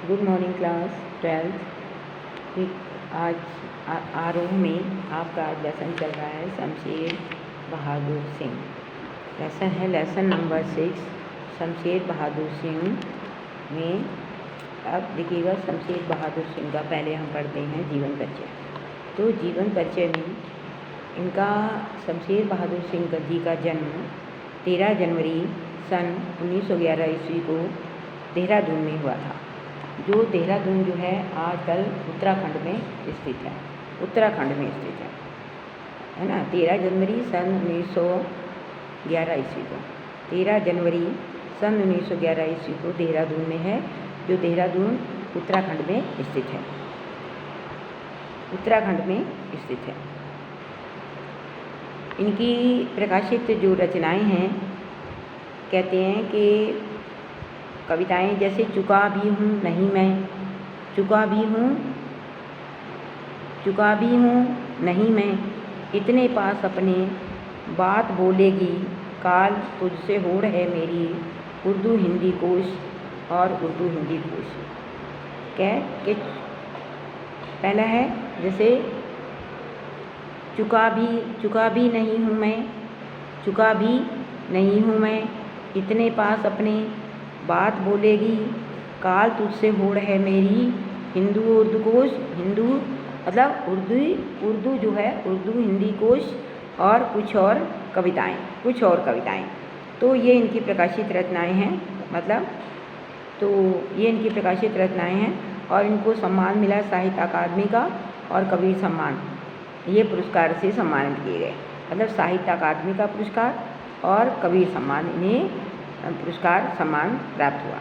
Good morning class 12th। आज आरोह में आपका आज लेसन चल रहा है शमशेर बहादुर सिंह। लेसन है लेसन नंबर 6 शमशेर बहादुर सिंह में। अब देखिएगा शमशेर बहादुर सिंह का पहले हम पढ़ते हैं जीवन परिचय। तो जीवन परिचय में इनका शमशेर बहादुर सिंह जी का जन्म 13 जनवरी सन 1911 ईस्वी को देहरादून में हुआ था। जो देहरादून जो है आजकल उत्तराखंड में स्थित है, उत्तराखंड में स्थित है ना। 13 जनवरी सन 1911 ईस्वी को 13 जनवरी सन 1911 ईस्वी को देहरादून में है, जो देहरादून उत्तराखंड में स्थित है, उत्तराखंड में स्थित है। इनकी प्रकाशित जो रचनाएं हैं, कहते हैं कि कविताएं जैसे चुका भी हूँ नहीं मैं, चुका भी हूँ नहीं मैं, इतने पास अपने बात बोलेगी काल तुझसे होड़ है मेरी, उर्दू हिंदी कोश और उर्दू हिंदी कोश। क्या कि पहला है जैसे चुका भी नहीं हूँ मैं, चुका भी नहीं हूँ मैं, इतने पास अपने बात बोलेगी काल तुझसे होड़ है मेरी, हिंदू उर्दू कोश, हिंदू मतलब उर्दू जो है उर्दू हिंदी कोश और कुछ और कविताएं। तो ये इनकी प्रकाशित रचनाएं हैं, मतलब तो ये इनकी प्रकाशित रचनाएं हैं और इनको सम्मान मिला साहित्य अकादमी का और कबीर सम्मान, ये पुरस्कार से सम्मानित किए गए। मतलब साहित्य अकादमी का पुरस्कार और कबीर सम्मान, इन्हें पुरस्कार सम्मान प्राप्त हुआ।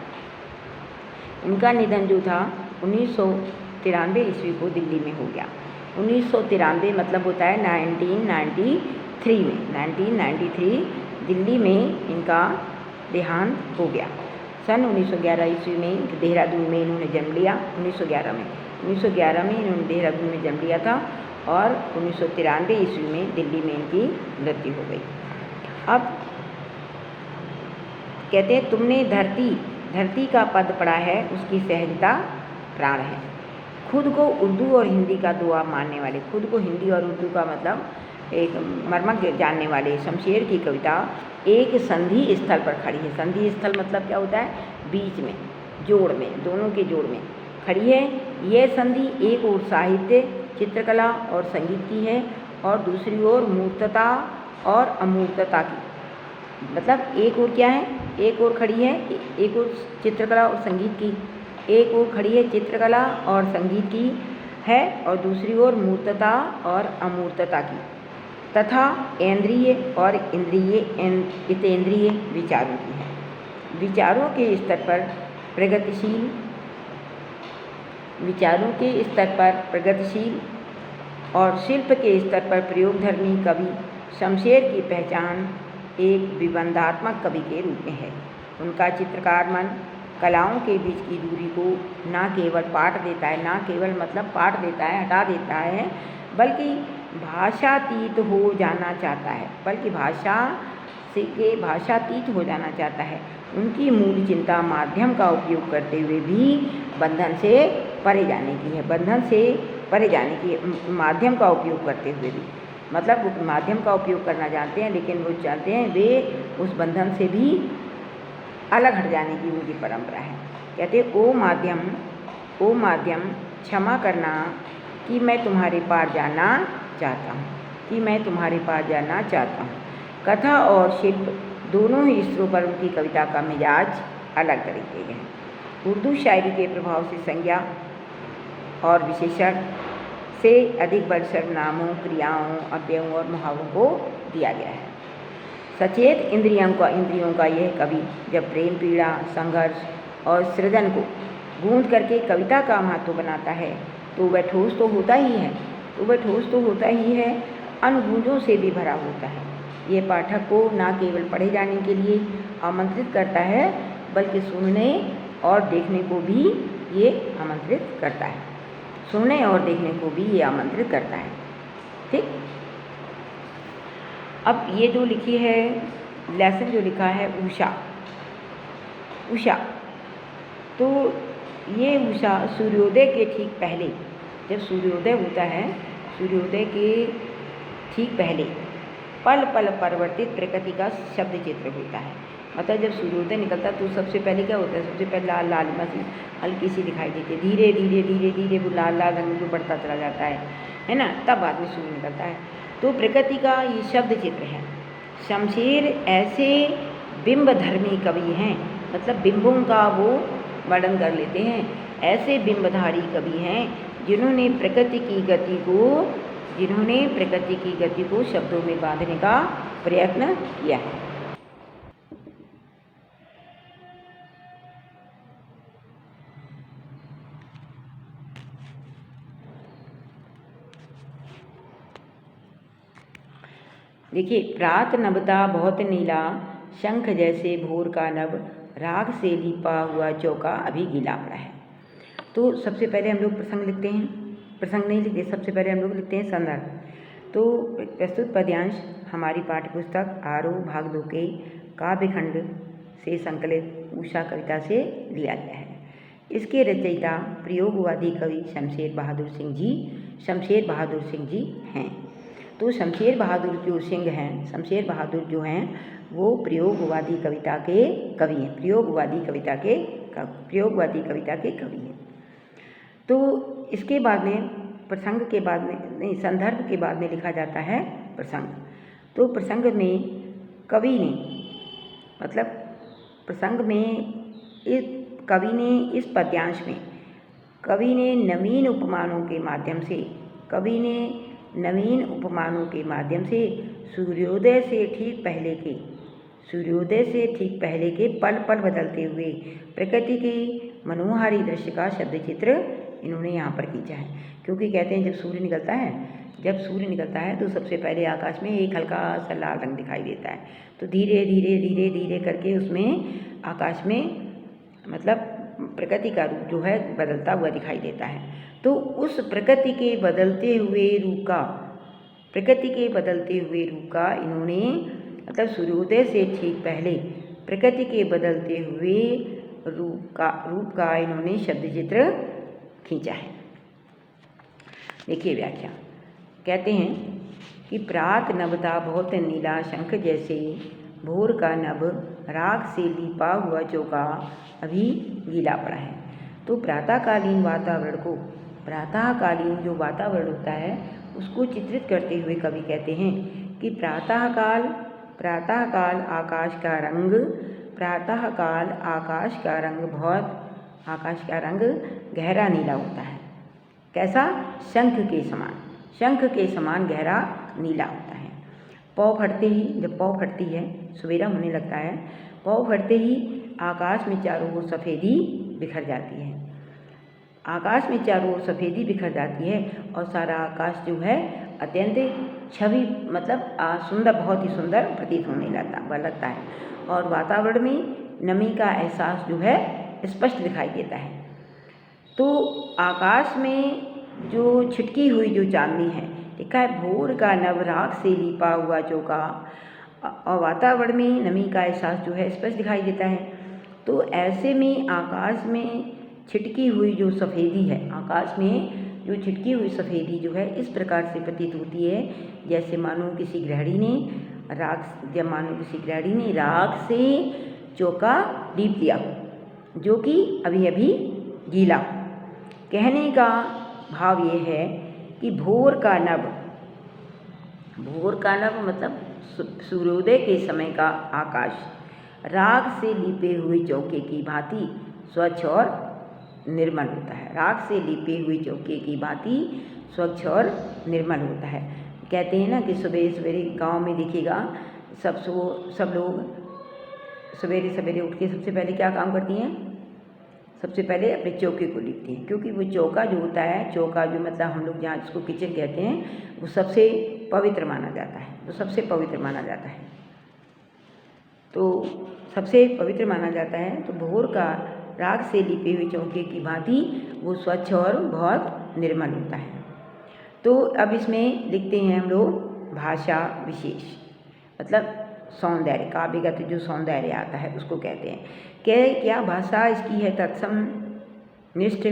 इनका निधन जो था 1993 ईस्वी को दिल्ली में हो गया। 1993 मतलब होता है 1993 में, 1993 दिल्ली में इनका देहांत हो गया। सन 1911 ईस्वी में देहरादून में इन्होंने जन्म लिया। 1911 में इन्होंने देहरादून में जन्म लिया था और 1993 ईस्वी में दिल्ली में इनकी मृत्यु हो गई। अब कहते हैं तुमने धरती का पद पढ़ा है, उसकी सहजता प्राण है। खुद को उर्दू और हिंदी का दुआ मानने वाले, खुद को हिंदी और उर्दू का मतलब एक मर्मज्ञ जानने वाले शमशेर की कविता एक संधि स्थल पर खड़ी है। संधि स्थल मतलब क्या होता है? बीच में, जोड़ में, दोनों के जोड़ में खड़ी है। यह संधि एक ओर साहित्य, चित्रकला और संगीत की है और दूसरी ओर मूर्तता और अमूर्तता की। मतलब एक ओर क्या है? एक ओर खड़ी है, एक ओर चित्रकला और संगीत की, एक ओर खड़ी है चित्रकला और संगीत की है और दूसरी ओर मूर्तता और अमूर्तता की, तथा इंद्रिय और इतेंद्रिय विचारों की है। विचारों के स्तर पर प्रगतिशील और शिल्प के स्तर पर प्रयोगधर्मी कवि शमशेर की पहचान एक विबंधात्मक कवि के रूप में है। उनका चित्रकार मन कलाओं के बीच की दूरी को न केवल पाट देता है, न केवल मतलब पाट देता है, हटा देता है, बल्कि भाषातीत हो जाना चाहता है, बल्कि भाषातीत हो जाना चाहता है। उनकी मूल चिंता माध्यम का उपयोग करते हुए भी बंधन से परे जाने की है, माध्यम का उपयोग करते हुए भी, मतलब वो माध्यम का उपयोग करना जानते हैं, लेकिन वो चाहते हैं वे उस बंधन से भी अलग हट जाने की उनकी परंपरा है। कहते हैं ओ माध्यम क्षमा करना कि मैं तुम्हारे पार जाना चाहता हूँ, कथा और शिल्प दोनों ही स्तरों पर उनकी कविता का मिजाज अलग तरीके के हैं। उर्दू शायरी के प्रभाव से संज्ञा और विशेषण से अधिक बल सर्वनामों, क्रियाओं, अव्ययों और मुहावरों को दिया गया है। सचेत इंद्रियों का यह कवि जब प्रेम, पीड़ा, संघर्ष और सृजन को गूंथ करके कविता का महत्व बनाता है तो वह ठोस तो होता ही है, अनुगूंजों से भी भरा होता है। ये पाठक को न केवल पढ़े जाने के लिए आमंत्रित करता है, बल्कि सुनने और देखने को भी ये आमंत्रित करता है, ठीक। अब ये जो लिखी है लेसन जो लिखा है उषा, तो ये उषा सूर्योदय के ठीक पहले, जब सूर्योदय होता है, सूर्योदय के ठीक पहले पल पल परिवर्तित प्रकृति का शब्द चित्र होता है। मतलब जब सूर्योदय निकलता है तो सबसे पहले क्या होता है, सबसे पहले लाल लालिमा सी हल्की सी दिखाई देती है, धीरे धीरे धीरे धीरे वो लाल लाल रंग जो बढ़ता चला जाता है ना, तब बाद में सूर्य निकलता है। तो प्रकृति का ये शब्द चित्र है। शमशेर ऐसे बिंब धर्मी कवि हैं, मतलब बिंबों का वो वर्णन कर लेते हैं। ऐसे बिंबधारी कवि हैं जिन्होंने प्रकृति की गति को शब्दों में बांधने का प्रयत्न किया है। देखिए, प्रात नभता बहुत नीला, शंख जैसे भोर का नभ, राग से लिपा हुआ चौका अभी गीला पड़ा है। तो सबसे पहले हम लोग प्रसंग लिखते हैं, प्रसंग नहीं लिखते, सबसे पहले हम लोग लिखते हैं संदर्भ। तो प्रस्तुत पद्यांश हमारी पाठ्यपुस्तक आरोह भाग 2 के काव्यखंड से संकलित उषा कविता से लिया गया है। इसके रचयिता प्रयोगवादी कवि शमशेर बहादुर सिंह जी हैं। तो शमशेर बहादुर जो हैं वो प्रयोगवादी कविता के कवि हैं, प्रयोगवादी कविता के कवि हैं। तो इसके बाद में प्रसंग के बाद में नहीं, संदर्भ के बाद में लिखा जाता है प्रसंग। तो प्रसंग में कवि ने, मतलब प्रसंग में कवि ने इस पद्यांश में कवि ने नवीन उपमानों के माध्यम से सूर्योदय से ठीक पहले के पल पल बदलते हुए प्रकृति के मनोहारी दृश्य का शब्द चित्र इन्होंने यहाँ पर खींचा है। क्योंकि कहते हैं जब सूर्य निकलता है तो सबसे पहले आकाश में एक हल्का सा लाल रंग दिखाई देता है। तो धीरे धीरे धीरे धीरे करके उसमें आकाश में मतलब प्रकृति का रूप जो है बदलता हुआ दिखाई देता है। तो उस प्रकृति के बदलते हुए रूप का इन्होंने, मतलब सूर्योदय से ठीक पहले प्रकृति के बदलते हुए रूप का इन्होंने शब्द चित्र खींचा है। देखिए व्याख्या, कहते हैं कि प्रात नभता बहुत नीला, शंख जैसे भोर का नभ, राग से लिपा हुआ चौका अभी गीला पड़ा है। तो प्रातःकालीन जो वातावरण होता है उसको चित्रित करते हुए कवि कहते हैं कि प्रातःकाल आकाश का रंग गहरा नीला होता है। कैसा? शंख के समान गहरा नीला होता है। जब पौ फटती है, सवेरा होने लगता है, पौ फटते ही आकाश में चारों ओर सफ़ेदी बिखर जाती है और सारा आकाश जो है अत्यंत सुंदर, बहुत ही सुंदर प्रतीत होने लगता है और वातावरण में नमी का एहसास जो है स्पष्ट दिखाई देता है। तो आकाश में जो छिटकी हुई जो चांदनी है, लिखा है भोर का नभ, राग से लिपा हुआ चौका, और वातावरण में नमी का एहसास जो है स्पष्ट दिखाई देता है। तो ऐसे में आकाश में छिटकी हुई जो सफ़ेदी जो है इस प्रकार से प्रतीत होती है जैसे मानो किसी गृहिणी ने राग से चौका लीप दिया जो कि अभी अभी गीला। कहने का भाव ये है कि भोर का नभ मतलब सूर्योदय के समय का आकाश राग से लिपे हुए चौके की भांति स्वच्छ और निर्मल होता है। कहते हैं ना कि सवेरे गांव में देखिएगा सब लोग सवेरे उठ के सबसे पहले क्या काम करती हैं? सबसे पहले अपने चौके को लिपती हैं, क्योंकि वो चौका जो होता है, मतलब हम लोग जहाँ जिसको किचन कहते हैं, वो सबसे पवित्र माना जाता है। तो सबसे पवित्र माना जाता है। तो भोर का राग से लिपे हुए चौके की भांति वो स्वच्छ और बहुत निर्मल होता है। तो अब इसमें लिखते हैं हम लोग भाषा विशेष, मतलब सौंदर्य, काव्यगत जो सौंदर्य आता है उसको कहते हैं। क्या भाषा इसकी है? तत्सम निष्ठ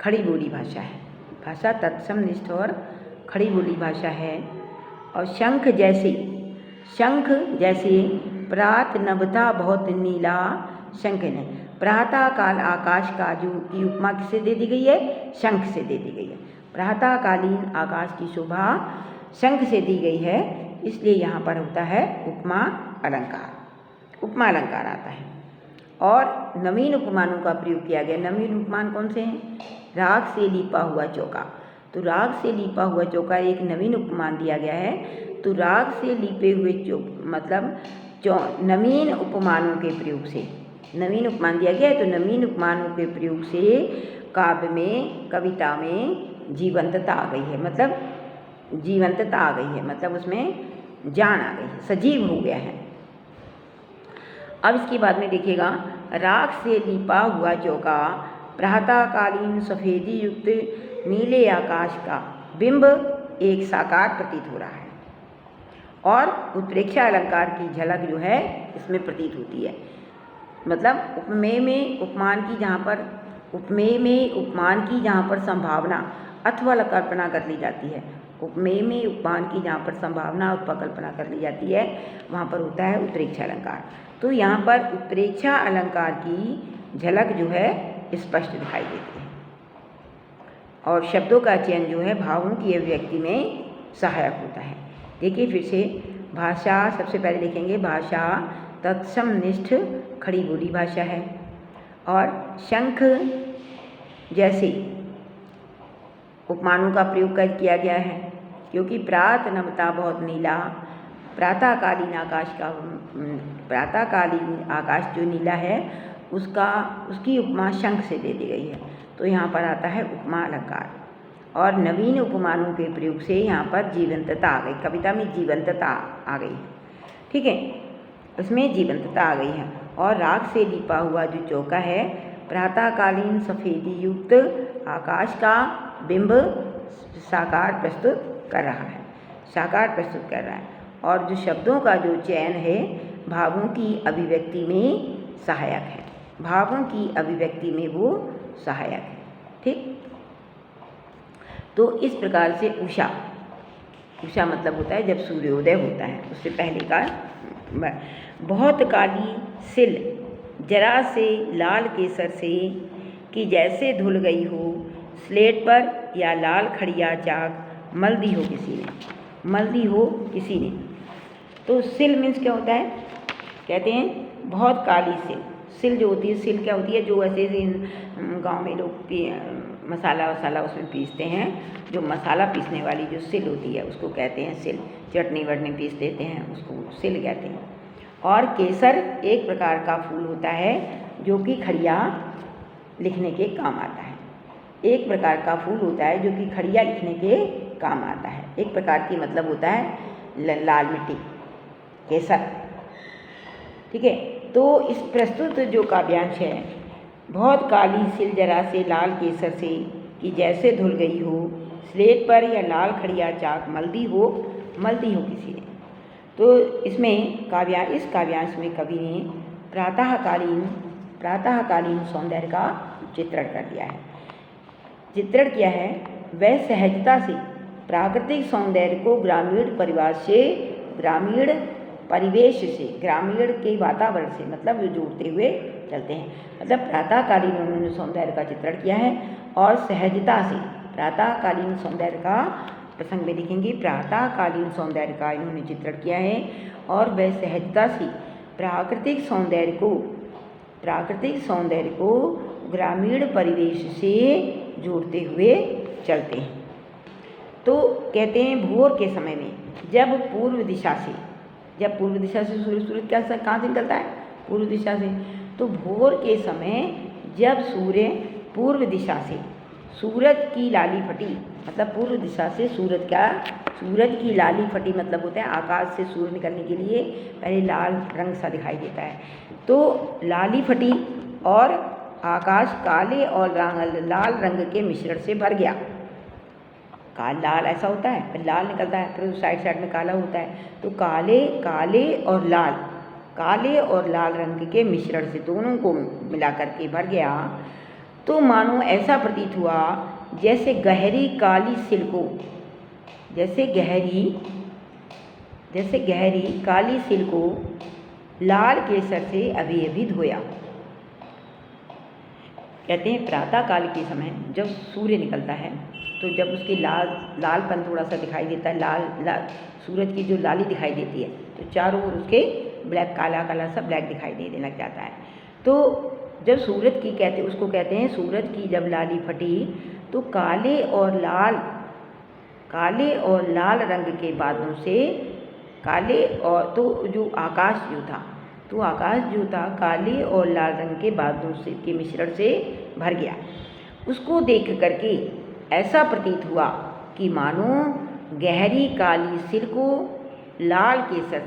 खड़ी बोली भाषा है। भाषा तत्सम निष्ठ और खड़ी बोली भाषा है। और शंख जैसे प्रात नभता बहुत नीला शंख ने। प्रातः काल आकाश का जो की उपमा किससे दे दी गई है? शंख से दे दी गई है। प्रातःकालीन आकाश की शोभा शंख से दी गई है, इसलिए यहाँ पर होता है उपमा अलंकार। उपमा अलंकार आता है। और नवीन उपमानों का प्रयोग किया गया। नवीन उपमान कौन से हैं? राग से लीपा हुआ चौका। तो राग से लीपा हुआ चौका एक नवीन उपमान दिया गया है। तो राग से लीपे हुए मतलब नवीन उपमानों के प्रयोग से नवीन उपमान दिया गया है। तो नवीन उपमानों के प्रयोग से काव्य में, कविता में जीवंतता आ गई है। मतलब जीवंतता आ गई है, मतलब उसमें जान आ गई है, सजीव हो गया है। अब इसके बाद में देखिएगा, राग से लीपा हुआ चौका, प्रातःकालीन सफ़ेदी युक्त नीले आकाश का बिंब एक साकार प्रतीत हो रहा है। और उत्प्रेक्षा अलंकार की झलक जो है इसमें प्रतीत होती है। मतलब उपमेय में उपमान की जहाँ पर संभावना अथवा कल्पना कर ली जाती है, उपमेय में उपमान की जहाँ पर संभावना अथवा कल्पना कर ली जाती है, वहाँ पर होता है उत्प्रेक्षा अलंकार। तो यहाँ पर उत्प्रेक्षा अलंकार की झलक जो है स्पष्ट दिखाई देती है। और शब्दों का चयन जो है भावों की अभिव्यक्ति में सहायक होता है। देखिए फिर से, भाषा सबसे पहले देखेंगे, भाषा तत्सम निष्ठ खड़ी बोली भाषा है। और शंख जैसे उपमानों का प्रयोग किया गया है, क्योंकि प्रात नभता बहुत नीला, प्रातःकालीन आकाश जो नीला है उसकी उपमा शंख से दे दी गई है। तो यहाँ पर आता है उपमा अलंकार। और नवीन उपमानों के प्रयोग से यहाँ पर जीवंतता आ गई, कविता में जीवंतता आ गई, ठीक है, उसमें जीवंतता आ गई है। और राग से लीपा हुआ जो चौका है, प्रातःकालीन सफ़ेदी युक्त आकाश का बिंब साकार प्रस्तुत कर रहा है। और जो शब्दों का जो चयन है भावों की अभिव्यक्ति में सहायक है, भावों की अभिव्यक्ति में वो सहायक है, ठीक। तो इस प्रकार से उषा मतलब होता है जब सूर्योदय होता है, उससे पहले का बहुत काली सिल जरा से लाल केसर से कि जैसे धुल गई हो स्लेट पर या लाल खड़िया चाक मल दी हो किसी ने। तो सिल मीन्स क्या होता है? कहते हैं बहुत काली सिल जो होती है, सिल क्या होती है? जो ऐसे गांव में लोग मसाला उसमें पीसते हैं, जो मसाला पीसने वाली जो सिल होती है उसको कहते हैं सिल। चटनी वटनी पीस देते हैं उसको सिल कहते हैं। और केसर एक प्रकार का फूल होता है जो कि खड़िया लिखने के काम आता है। एक प्रकार का फूल होता है जो कि खड़िया लिखने के काम आता है। एक प्रकार की मतलब होता है लाल मिट्टी, केसर, ठीक है। तो इस प्रस्तुत जो काव्यांश है, बहुत काली सिल जरा से लाल केसर से कि जैसे धुल गई हो स्लेट पर या लाल खड़िया चाक मल दी हो किसी ने। तो इसमें इस काव्यांश में कवि ने प्रातःकालीन सौंदर्य का चित्रण किया है। वह सहजता से प्राकृतिक सौंदर्य को ग्रामीण परिवेश से, ग्रामीण के वातावरण से मतलब जोड़ते हुए चलते हैं। मतलब प्रातःकालीन उन्होंने सौंदर्य का चित्रण किया है और सहजता से प्रातःकालीन सौंदर्य का प्रसंग में देखेंगे, प्रातःकालीन सौंदर्य का इन्होंने चित्रण किया है और वह सहजता से प्राकृतिक सौंदर्य को ग्रामीण परिवेश से जोड़ते हुए चलते हैं। तो कहते हैं भोर के समय में जब पूर्व दिशा से सूरज कहाँ से निकलता है? पूर्व दिशा से। तो भोर के समय जब सूर्य पूर्व दिशा से सूरज की लाली फटी, मतलब पूर्व दिशा से सूरज की लाली फटी मतलब होता है आकाश से सूर्य निकलने के लिए पहले लाल रंग सा दिखाई देता है। तो लाली फटी और आकाश काले और लाल रंग के मिश्रण से भर गया। लाल ऐसा होता है, फिर लाल निकलता है, फिर साइड में काला होता है। तो काले और लाल रंग के मिश्रण से दोनों को मिलाकर के भर गया। तो मानो ऐसा प्रतीत हुआ जैसे गहरी काली सिल्को, जैसे गहरी काली सिल को लाल केसर से अभी अभी धोया। कहते हैं प्रातः काल के समय जब सूर्य निकलता है तो जब उसकी लालपन थोड़ा सा दिखाई देता है, लाल सूरज की जो लाली दिखाई देती है तो चारों ओर उसके ब्लैक, काला काला सा ब्लैक दिखाई देने लग जाता है। तो जब सूरज की उसको कहते हैं सूरज की जब लाली फटी तो काले और लाल रंग के बादलों से तो जो आकाश जो था काले और लाल रंग के बादलों से के मिश्रण से भर गया। उसको देख करके ऐसा प्रतीत हुआ कि मानो गहरी काली सिर को लाल केसर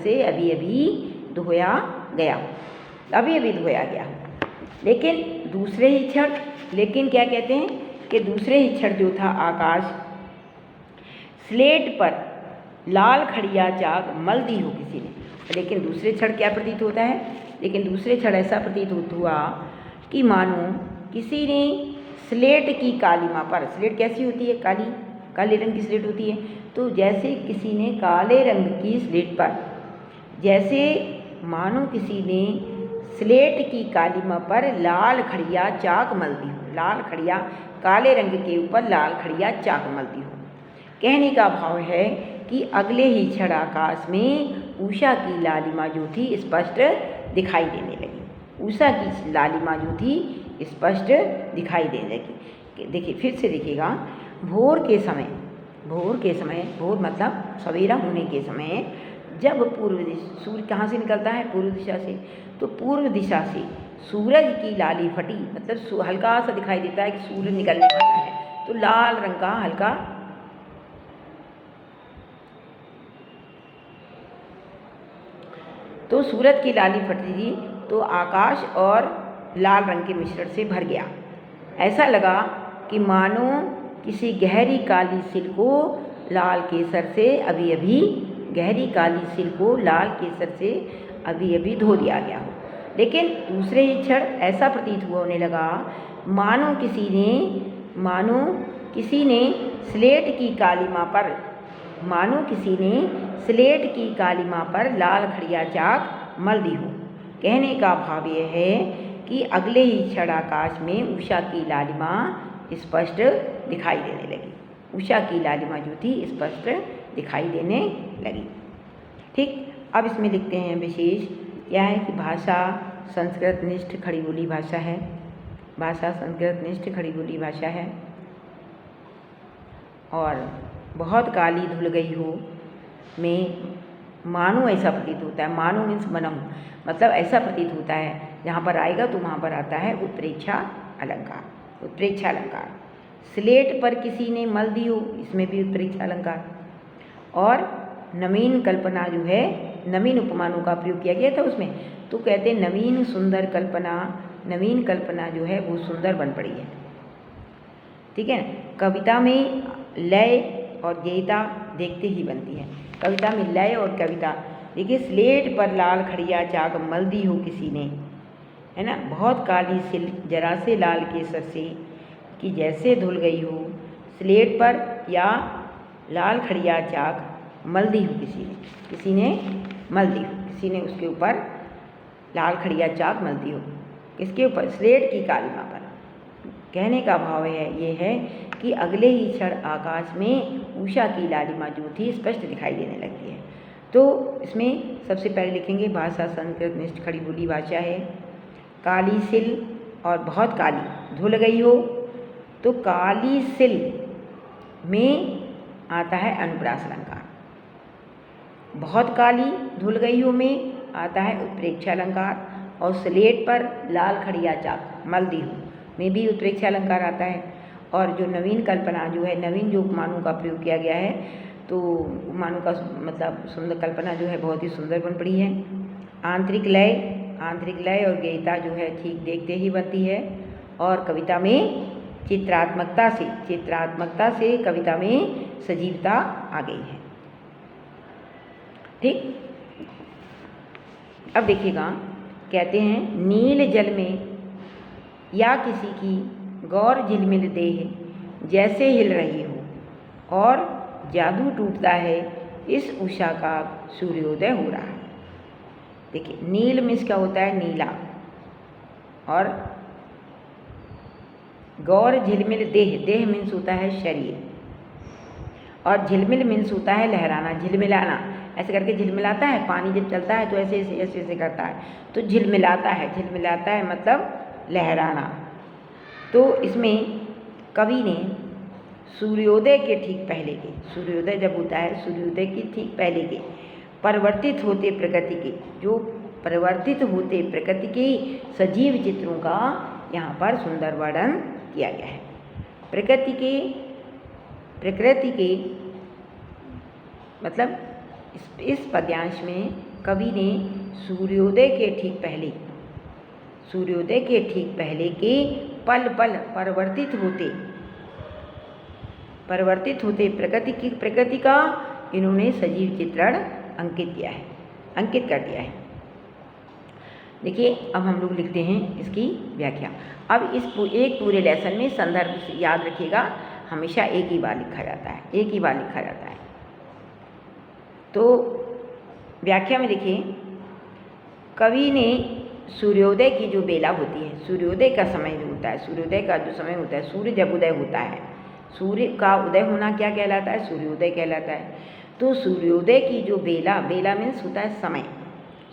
से अभी अभी धोया गया। लेकिन क्या कहते हैं कि दूसरे ही क्षण जो था आकाश स्लेट पर लाल खड़िया चाक मल दी हो किसी ने। लेकिन दूसरे क्षण क्या प्रतीत होता है? दूसरे क्षण ऐसा प्रतीत हुआ कि मानो किसी ने स्लेट की कालीमा पर, स्लेट कैसी होती है? काले रंग की स्लेट होती है। तो जैसे किसी ने काले रंग की स्लेट पर, जैसे मानो किसी ने स्लेट की कालीमा पर लाल खड़िया चाक मल दी हो, लाल खड़िया काले रंग के ऊपर लाल खड़िया चाक मल दी हो। कहने का भाव है कि अगले ही क्षण आकाश में उषा की लालिमा जो थी स्पष्ट दिखाई देने लगी। उषा की लालिमा जो थी स्पष्ट दिखाई देने लगी। देखिए फिर से देखिएगा, भोर के समय, भोर मतलब सवेरा होने के समय, जब सूर्य कहाँ से निकलता है? पूर्व दिशा से। तो पूर्व दिशा से सूरज की लाली फटी, मतलब हल्का सा दिखाई देता है कि सूरज निकलने वाला है। तो लाल रंग का हल्का, तो सूरज की लाली फटी तो आकाश और लाल रंग के मिश्रण से भर गया। ऐसा लगा कि मानो किसी गहरी काली सिल को लाल केसर से अभी अभी धो दिया गया हो। लेकिन दूसरे ही क्षण ऐसा प्रतीत होने लगा मानो किसी ने स्लेट की कालीमा पर लाल खड़िया चाक मल दी हो। कहने का भाव यह है कि अगले ही क्षण आकाश में उषा की लालिमा स्पष्ट दिखाई देने लगी। उषा की लालिमा जो थी स्पष्ट दिखाई देने लगी। ठीक, अब इसमें लिखते हैं विशेष क्या है कि भाषा संस्कृत निष्ठ खड़ी बोली भाषा है। भाषा संस्कृत निष्ठ खड़ी बोली भाषा है और बहुत काली धुल गई हो में मानो ऐसा प्रतीत होता है। मानो मीन्स मनहु, मतलब ऐसा प्रतीत होता है। जहाँ पर आएगा तो वहाँ पर आता है उत्प्रेक्षा अलंकार। स्लेट पर किसी ने मल दी हो, इसमें भी उत्प्रेक्षा अलंकार। और नवीन कल्पना जो है, नवीन उपमानों का प्रयोग किया गया था उसमें। तो कहते हैं नवीन कल्पना जो है वो सुंदर बन पड़ी है। ठीक है, कविता में लय और गेयता देखते ही बनती है। कविता में लय और कविता देखिए, स्लेट पर लाल खड़िया चाक मल दी हो किसी ने, है ना, बहुत काली सिल जरा से लाल केसर से कि जैसे धुल गई हो। स्लेट पर या लाल खड़िया चाक मल दी हो किसी ने उसके ऊपर लाल खड़िया चाक मल दी हो। किसके ऊपर? स्लेट की कालीमा पर। कहने का भाव ये है कि अगले ही क्षण आकाश में उषा की लालिमा जो थी स्पष्ट दिखाई देने लगती है। तो इसमें सबसे पहले लिखेंगे भाषा संस्कृत निष्ठ खड़ी बोली भाषा है। काली सिल और बहुत काली धुल गई हो, तो काली सिल में आता है अनुप्रास अलंकार। बहुत काली धुल गई हो में आता है उत्प्रेक्षा अलंकार। और स्लेट पर लाल खड़िया चाक मल दी हो में भी उत्प्रेक्षा अलंकार आता है। और जो नवीन कल्पना जो है, नवीन जो उपमानों का प्रयोग किया गया है, तो उपमानों का मतलब सुंदर कल्पना जो है बहुत ही सुंदर बन पड़ी है। आंतरिक लय और गेयता जो है ठीक देखते ही बनती है। और कविता में चित्रात्मकता से कविता में सजीवता आ गई है। ठीक, अब देखिएगा कहते हैं नील जल में या किसी की गौर झिलमिल देह जैसे हिल रही हो और जादू टूटता है इस उषा का सूर्योदय हो रहा है। देखिए नील मीन्स क्या होता है, नीला, और गौर झिलमिल देह, देह मीन्स होता है शरीर, और झिलमिल मीन्स होता है लहराना, झिलमिलाना, ऐसे करके झिलमिलाता है, पानी जब चलता है तो ऐसे ऐसे ऐसे ऐसे करता है तो झिलमिलाता है, झिलमिलाता है मतलब लहराना। तो इसमें कवि ने सूर्योदय के ठीक पहले के, सूर्योदय जब होता है सूर्योदय के ठीक पहले के परिवर्तित होते प्रकृति के, जो परिवर्तित होते प्रकृति के सजीव चित्रों का यहाँ पर सुंदर वर्णन किया गया है। प्रकृति के मतलब इस पद्यांश में कवि ने सूर्योदय के ठीक पहले के पल पल परिवर्तित होते प्रकृति का इन्होंने सजीव चित्रण अंकित कर दिया है। देखिए अब हम लोग लिखते हैं इसकी व्याख्या। अब इस एक पूरे लेसन में संदर्भ याद रखिएगा, हमेशा एक ही बार लिखा जाता है। तो व्याख्या में देखिए, कवि ने सूर्योदय की जो बेला होती है, सूर्योदय का समय जो होता है, सूर्योदय का जो समय होता है, सूर्य जब उदय होता है, सूर्य का उदय होना क्या कहलाता है, सूर्योदय कहलाता है। तो सूर्योदय की जो बेला मीन्स होता है समय,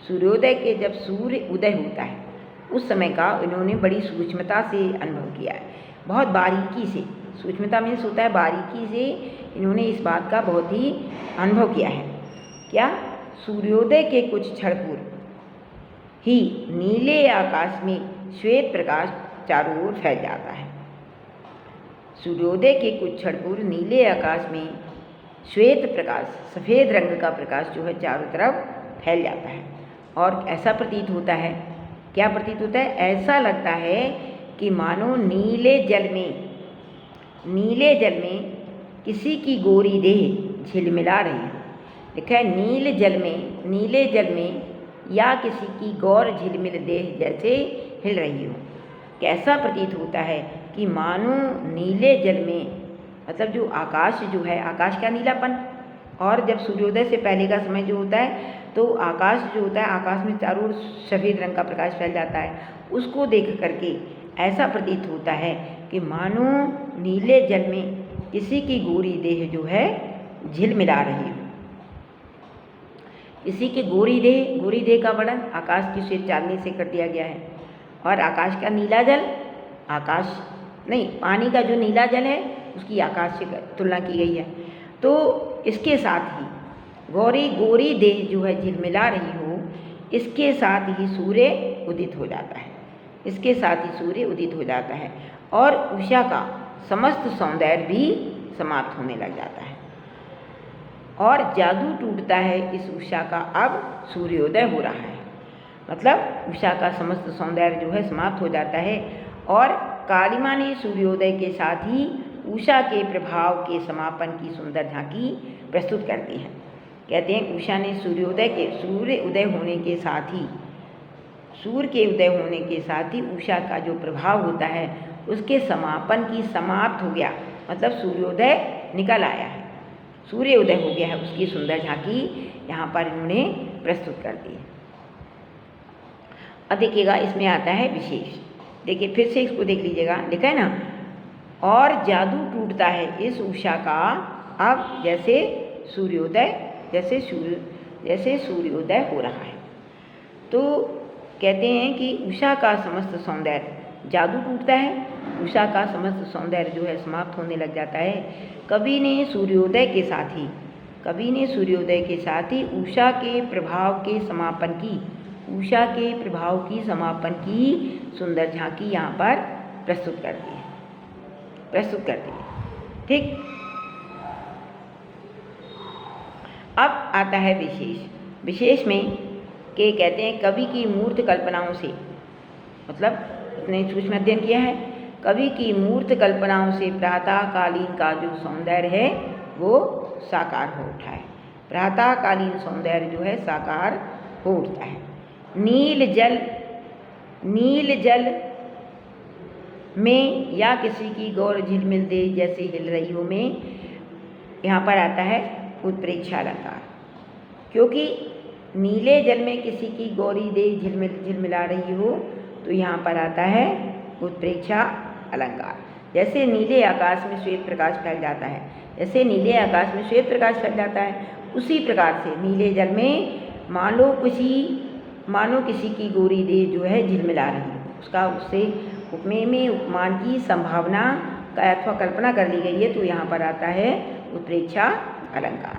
सूर्योदय के जब सूर्य उदय होता है उस समय का इन्होंने बड़ी सूक्ष्मता से अनुभव किया है, बहुत बारीकी से। सूक्ष्मता मीन्स होता है बारीकी से, इन्होंने इस बात का बहुत ही अनुभव किया है। क्या? सूर्योदय के कुछ क्षण पूर्व ही नीले आकाश में श्वेत प्रकाश चारों ओर फैल जाता है। सूर्योदय के कुछ क्षण पूर्व नीले आकाश में श्वेत प्रकाश, सफ़ेद रंग का प्रकाश जो है चारों तरफ फैल जाता है, और ऐसा प्रतीत होता है, क्या प्रतीत होता है? ऐसा लगता है कि मानो नीले जल में किसी की गोरी देह झिलमिला रही हो। लिखा है नीले जल में या किसी की गौर झिलमिल देह जैसे हिल रही हो। कैसा प्रतीत होता है कि मानो नीले जल में, मतलब जो आकाश जो है, आकाश का नीलापन, और जब सूर्योदय से पहले का समय जो होता है तो आकाश जो होता है, आकाश में चारों ओर सफ़ेद रंग का प्रकाश फैल जाता है, उसको देख करके ऐसा प्रतीत होता है कि मानो नीले जल में किसी की गोरी देह जो है झिलमिला रही हो। किसी की गोरी देह का वर्णन आकाश की श्वेत चांदनी से कर दिया गया है, और आकाश का नीला जल, पानी का जो नीला जल है उसकी आकाश से तुलना की गई है। तो इसके साथ ही गोरी देह जो है झिलमिला रही हो, इसके साथ ही सूर्य उदित हो जाता है, और उषा का समस्त सौंदर्य भी समाप्त होने लग जाता है, और जादू टूटता है इस उषा का, अब सूर्योदय हो रहा है। मतलब उषा का समस्त सौंदर्य जो है समाप्त हो जाता है, और कालिमा ने सूर्योदय के साथ ही उषा के प्रभाव के समापन की सुंदर झांकी प्रस्तुत करती है। कहते हैं उषा ने सूर्य के उदय होने के साथ ही उषा का जो प्रभाव होता है उसके समापन की, समाप्त हो गया मतलब सूर्योदय निकल आया है, सूर्य उदय हो गया है, उसकी सुंदर झांकी यहाँ पर इन्होंने प्रस्तुत कर दी है। अब देखिएगा इसमें आता है विशेष। देखिए फिर से इसको देख लीजिएगा, लिखा है ना, और जादू टूटता है इस उषा का, अब जैसे सूर्योदय हो रहा है। तो कहते हैं कि उषा का समस्त सौंदर्य, जादू टूटता है, उषा का समस्त सौंदर्य जो है समाप्त होने लग जाता है। कवि ने सूर्योदय के साथ ही उषा के प्रभाव की समापन की सुंदर झांकी यहाँ पर प्रस्तुत करती है। ठीक, अब आता है विशेष में के कहते हैं कवि की मूर्त कल्पनाओं से, मतलब उसने सूक्ष्म अध्ययन किया है, कवि की मूर्त कल्पनाओं से प्रातःकालीन का जो सौंदर्य है वो साकार हो उठा है। प्रातःकालीन सौंदर्य जो है साकार हो उठता है। नील जल नील जल में या किसी की गौर झिलमिल दे जैसे हिल रही हो में यहाँ पर आता है उत्प्रेक्षा अलंकार। क्योंकि नीले जल में किसी की गौरी दे झिलमिला रही हो तो यहाँ पर आता है उत्प्रेक्षा अलंकार। जैसे नीले आकाश में श्वेत प्रकाश फैल जाता है, जैसे नीले आकाश में श्वेत प्रकाश फैल जाता है, उसी प्रकार से नीले जल में मानो किसी की गोरी दे जो है झिलमिला रही है, उसका उससे उपमेय में उपमान की संभावना का अथवा कल्पना कर ली गई है तो यहाँ पर आता है उत्प्रेक्षा अलंकार।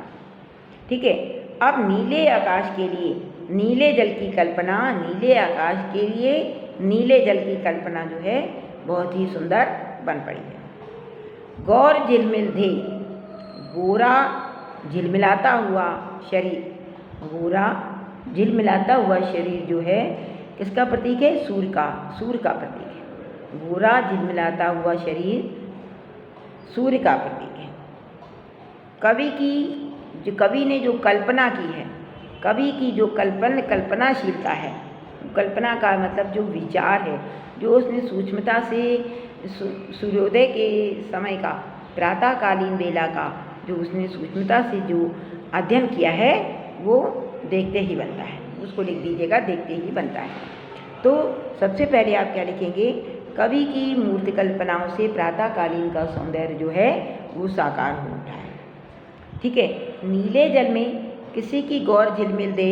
ठीक है। अब नीले आकाश के लिए नीले जल की कल्पना, नीले आकाश के लिए नीले जल की कल्पना जो है बहुत ही सुंदर बन पड़ी है। गौर झिलमिल दे, गोरा झिलमिलाता हुआ शरीर, गोरा झिलमिलाता हुआ शरीर जो है किसका प्रतीक है? सूर्य का प्रतीक है। गोरा झिलमिलाता हुआ शरीर सूर्य का प्रतीक है। कवि ने जो कल्पना की है, कवि की जो कल्पनाशीलता है, कल्पना का मतलब जो विचार है, जो उसने सूक्ष्मता से सूर्योदय के समय का, प्रातःकालीन बेला का जो उसने सूक्ष्मता से जो अध्ययन किया है वो देखते ही बनता है। उसको लिख दीजिएगा, देखते ही बनता है। तो सबसे पहले आप क्या लिखेंगे? कवि की मूर्ति कल्पनाओं से प्रातःकालीन का सौंदर्य जो है वो साकार हो उठा है। ठीक है। नीले जल में किसी की गौर झिलमिल दे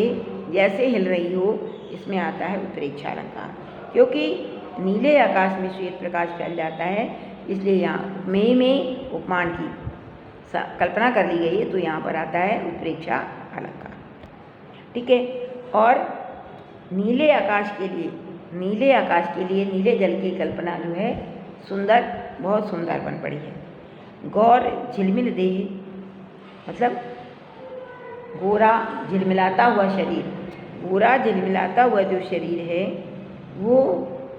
जैसे हिल रही हो, इसमें आता है उत्प्रेक्षा अलंकार। क्योंकि नीले आकाश में श्वेत प्रकाश फैल जाता है, इसलिए यहाँ में उपमान की कल्पना कर ली गई है तो यहाँ पर आता है उत्प्रेक्षा अलंकार। ठीक है। और नीले आकाश के लिए नीले जल की कल्पना जो है सुंदर, बहुत सुंदर बन पड़ी है। गौर झिलमिल दे मतलब गोरा झिलमिलाता हुआ शरीर, गोरा झिलमिलाता हुआ जो शरीर है वो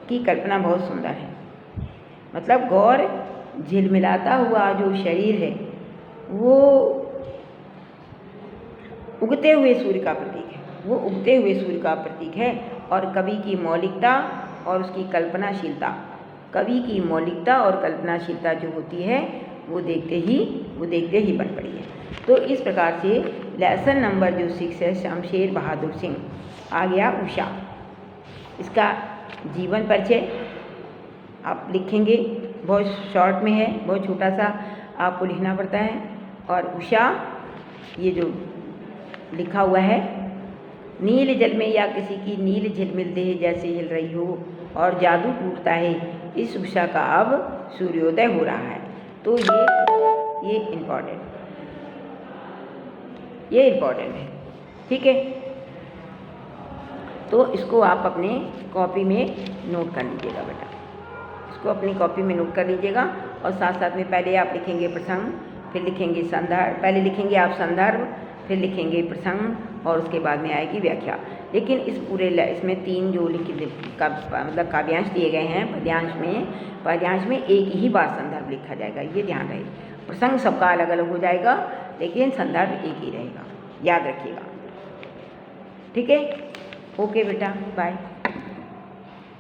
की कल्पना बहुत सुंदर है। मतलब गौर झिलमिलाता हुआ जो शरीर है वो उगते हुए सूर्य का प्रतीक है, वो उगते हुए सूर्य का प्रतीक है। और कवि की मौलिकता और उसकी कल्पनाशीलता, कवि की मौलिकता और कल्पनाशीलता जो होती है वो देखते ही बन पड़ी है। तो इस प्रकार से लेसन नंबर जो 6 है शमशेर बहादुर सिंह आ गया। उषा, इसका जीवन परिचय आप लिखेंगे, बहुत शॉर्ट में है, बहुत छोटा सा आपको लिखना पड़ता है। और उषा ये जो लिखा हुआ है, नील जल में या किसी की नील झिलमिल दे जैसे हिल रही हो और जादू टूटता है, इस उषा का अब सूर्योदय हो रहा है। तो ये इम्पॉर्टेंट है। ठीक है। तो इसको आप अपने कॉपी में नोट कर लीजिएगा बेटा, इसको अपनी कॉपी में नोट कर लीजिएगा। और साथ साथ में पहले आप लिखेंगे प्रसंग, फिर लिखेंगे संदर्भ, पहले लिखेंगे आप संदर्भ, फिर लिखेंगे प्रसंग और उसके बाद में आएगी व्याख्या। लेकिन इस पूरे इसमें 3 जो मतलब काव्यांश दिए गए हैं, पद्यांश में एक ही बार संदर्भ लिखा जाएगा, ये ध्यान रहे। प्रसंग सबका अलग अलग हो जाएगा लेकिन संदर्भ एक ही रहेगा, याद रखिएगा। ठीक है। ओके बेटा, बाय।